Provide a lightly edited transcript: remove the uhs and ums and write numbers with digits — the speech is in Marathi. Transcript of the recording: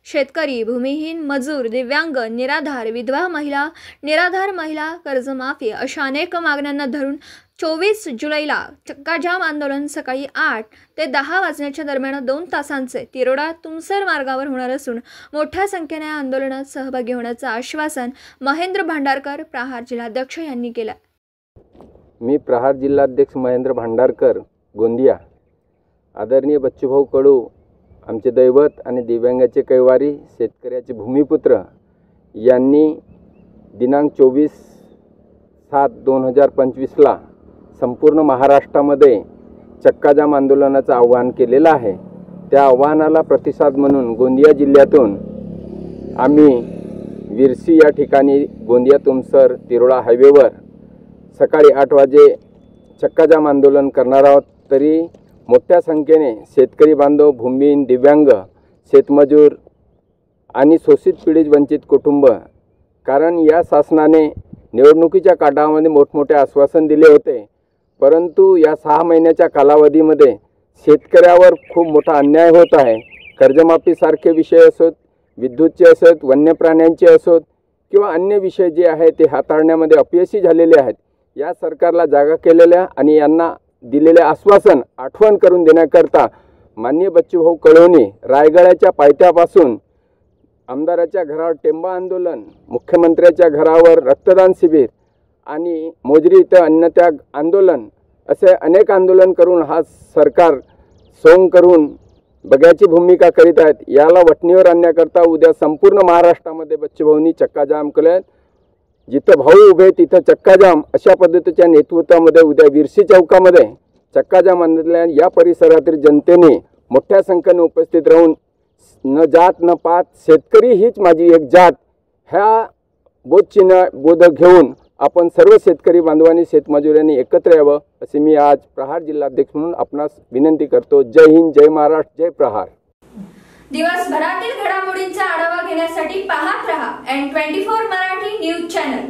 शेतकरी, भूमिहीन, मजूर, दिव्यांग, निराधार, विधवा महिला, निराधार महिला, कर्जमाफी अशा अनेक मागण्यांना धरून 24 जुलैला चक्काजाम आंदोलन सकाळी 8 ते 10 वाजण्याच्या दरम्यान 2 तासांचे तिरोडा तुमसर मार्गावर होणार असून मोठ्या संख्येने आंदोलनात सहभागी होण्याचं आश्वासन महेंद्र भांडारकर, प्रहार जिल्हाध्यक्ष यांनी केलं। मी प्रहार जिल्हाध्यक्ष महेंद्र भांडारकर, गोंदिया। आदरणीय बच्चूभाऊ कडू, आमचे दैवत आणि दिव्यांगाचे कैवारी, शेतकऱ्याचे भूमिपुत्र यांनी दिनांक 24/7/2025 संपूर्ण महाराष्ट्रामध्ये चक्काजाम आंदोलनाचं आवाहन केलेलं आहे। त्या आवाहनाला प्रतिसाद म्हणून गोंदिया जिल्ह्यातून आम्ही विरसी या ठिकाणी गोंदिया तुमसर तिरोडा हायवेवर सकाळी 8 वाजे चक्काजाम आंदोलन करणार आहोत। तरी मोठ्या संख्येने शेतकरी बांधव, भूमिहीन, दिव्यांग, शेतमजूर आणि शोषित पीडित वंचित कुटुंब, कारण या शासनाने निवडणुकीच्या काळामध्ये मोठमोठे आश्वासन दिले होते, परंतु या 6 महिन्याच्या कालावधीमध्ये शेतकऱ्यावर खूप मोठा अन्याय होत आहे। कर्जमाफीसारखे विषय असोत, विद्युतचे असोत, वन्य प्राण्यांचे असोत किंवा अन्य विषय जे आहेत ते हाताळण्यामध्ये अपयशी झालेले आहेत। या सरकारला जागा केलेल्या आणि यांना दिलेले आश्वासन आठवण करून देण्याकरता माननीय बच्चूभाऊ कडूंनी रायगडाच्या पायथ्यापासून आमदाराच्या घरावर टेंबा आंदोलन, मुख्यमंत्र्याच्या घरावर रक्तदान शिबिर आणि मोजरी इथं अन्नत्याग आंदोलन असे अनेक आंदोलन करून हा सरकार सोंग करून बघ्याची भूमिका करीत आहेत। याला वठणीवर आणण्याकरता उद्या संपूर्ण महाराष्ट्रामध्ये बच्चूभाऊंनी चक्काजाम केले। जिथं भाऊ उभे तिथं चक्काजाम अशा पद्धतीच्या नेतृत्वामध्ये उद्या विरसी चौकामध्ये चक्काजाम आंदोलन या परिसरातील जनतेने मोठ्या संख्येने उपस्थित राहून न जात न पात, शेतकरी हीच माझी एक जात ह्या बोध घेऊन आपण सर्व शेतकरी बांधवांनी, शेतमजुरांनी एकत्र यावं असे मी आज प्रहार जिल्हाध्यक्ष म्हणून आपणास विनंती करतो। जय हिंद, जय महाराष्ट्र, जय प्रहार। दिवसभरातील घडामोडींचा आढावा घेण्यासाठी पाहत रहा N24 मराठी न्यूज चॅनल।